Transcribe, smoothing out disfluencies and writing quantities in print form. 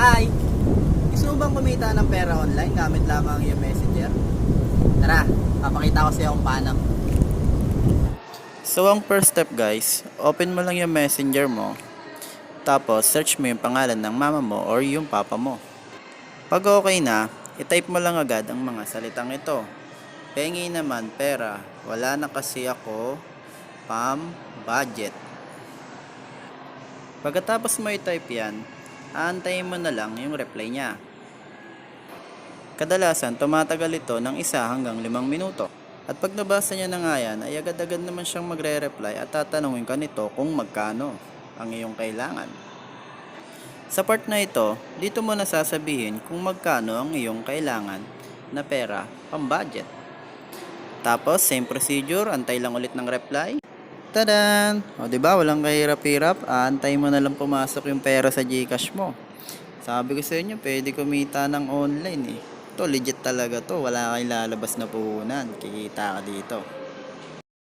Hi! Gusto mo bang kumita ng pera online gamit lamang yung messenger? Tara, papakita ko sa iyo kung paano. So, ang first step guys, open mo lang yung messenger mo. Tapos, search mo yung pangalan ng mama mo or yung papa mo. Pag okay na, i-type mo lang agad ang mga salitang ito. Pengi naman pera, wala na kasi ako, budget. Pagkatapos mo i-type yan, aantayin mo na lang yung reply niya. Kadalasan, tumatagal ito ng 1 hanggang 5 minuto. At pag nabasa niya na nga yan, ay agad-agad naman siyang magre-reply at tatanungin ka nito kung magkano ang iyong kailangan. Sa part na ito, dito mo nasasabihin kung magkano ang iyong kailangan na pera pang-budget. Tapos, same procedure, antay lang ulit ng reply. Tadan! O diba, walang kahirap-hirap, aantay mo na lang pumasok yung pera sa GCash mo. Sabi ko sa inyo, pwede kumita ng online eh. To legit talaga to, wala kang lalabas na puhunan, kikita ka dito.